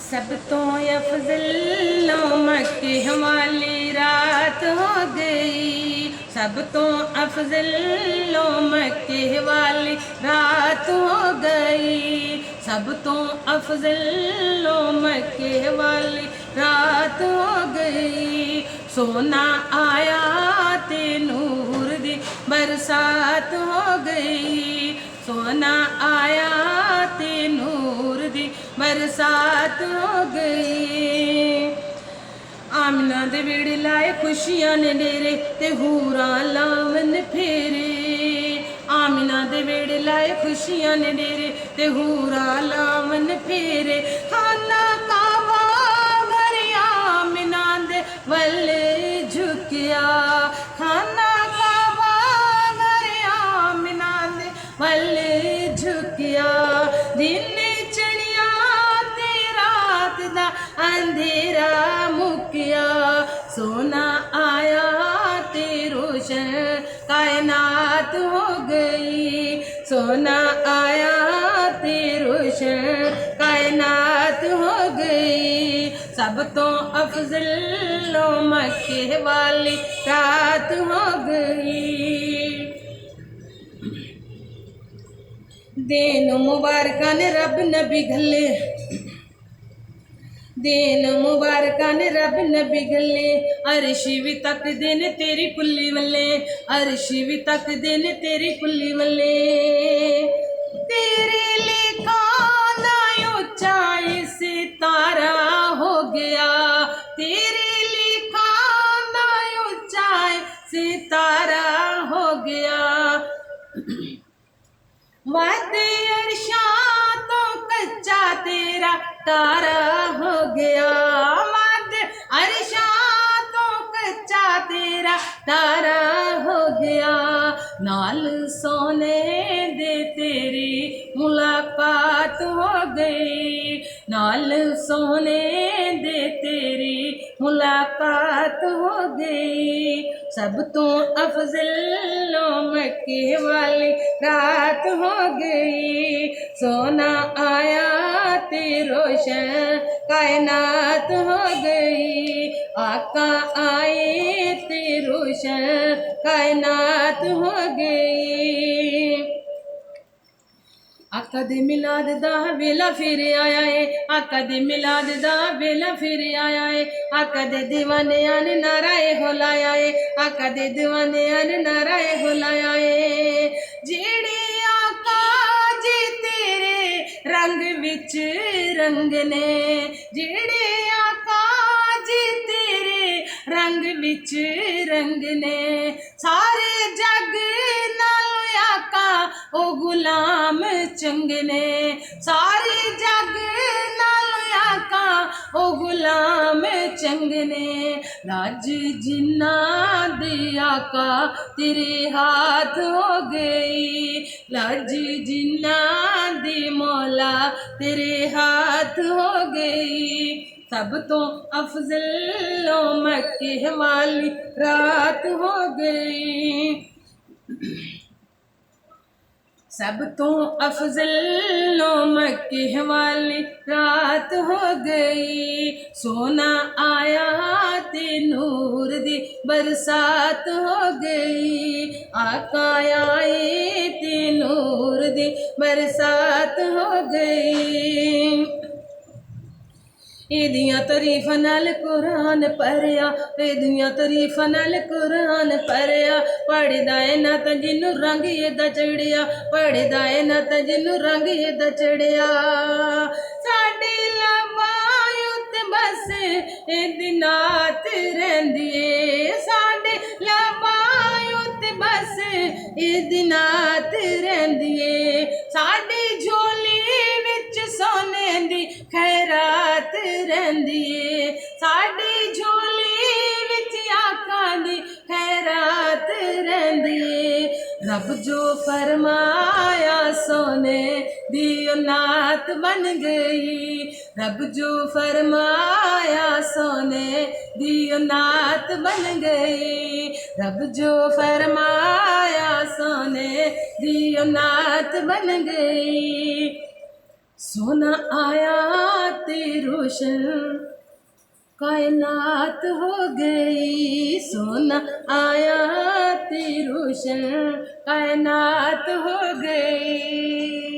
सब तो अफजल मक्के वाली रात हो गई। सब तो अफजल मक्के वाली रात हो गई। सब तो अफजल मक्के वाली रात हो गई। सोना आया ते नूर दी बरसात हो गई। सोना आया ते नूर दी बरसात हो गई। आमना दे वेड़े लाए खुशियां ने डेरे ते हूरा लावन फेरे। आमना दे वेड़े लाए खुशियां ने डेरे ते हूरा लावन फेरे। खाना कावा भरिया आमना दे वल्ले झुकिया। खाना कावा भरिया आमना दे वल्ले झुकिया। दिन चढ़िया ते रात दा अंधेरा मुकिया। सोना आया ते रोशन कायनात हो गई। सोना आया ते रोशन कायनात हो गई। सब तो अफजल मक्के वाली रात हो गई। दिन मुबारका ने रब नबी घल्ले। दिन मुबारका ने रब नबी घल्ले। अरशी भी तक दिन तेरी कुल्ली वल्ले। अरशी भी तक दिन तेरी कुल्ली वल्ले। तेरे लेखा ना ऊंचाई सितारा हो गया। तेरे लेखा ना ऊंचाई सितारा हो गया। वादे अरशा तो कच्चा तेरा तारा हो गया। वादे अरशा तो कच्चा तेरा तारा हो गया। नाल सोने दे तेरी मुलाकात हो गई। नाल सोने दे तेरी मुलाकात हो गई। सब तो अफजल मक्के वाली रात हो गई। सोना आया ते रोशन कायनात हो गई। आका आए ते रोशन कायनात हो गई। आका दे मिलाद दा वेला फिर आया है। आका दे मिलाद दा वेला फिर आया है। आका दे दीवाने ने नाराए हो लाया है। आका दे दीवाने ने नाराए हो लाया है। जेड़े आका जी तेरे रंग विच रंग ने। जेड़े आका जी तेरे रंग विच रंग ने। सारे जग नाल आका ओ गुलाम चंगे ने। सारे जग नाल आका ओ गुलाम चंगे ने। लाज जिन्ना दे आका तेरे हाथ हो गई। लाज जिन्ना दे मौला तेरे हाथ हो गई। सब तो अफजल मक्के वाली रात हो गई। सब तो अफजल मक्के वाली रात हो गई। सोना आया ते नूर दी बरसात हो गई। आका आए ते नूर दी बरसात हो गई। एदियां तरीफां नाल कुरान पढ़िया। एदियां तरीफां नाल कुरान पढ़िया। पढ़दा है ना तां जिन्नू रंग एदा चढ़िया। पढ़दा है ना तां जिन्नू रंग एदा चढ़िया। साडे लबां उत्ते बस एदी नात रहिंदी ए। साडे लबां उत्ते बस एदी नात रहिंदी ए। साडी झोली विच सोने दी खैरात रहिंदी ए। साडी झोली विच आका दी खैरात रहिंदी ए। रब जो फरमाया सोने दी नात बन गई। रब जो फरमाया सोने दी नात बन गई। रब जो फरमाया सोने दी नात बन गई। सोना आया ते रोशन, कायनात हो गई सोना आयात रोशन, कायनात हो गई।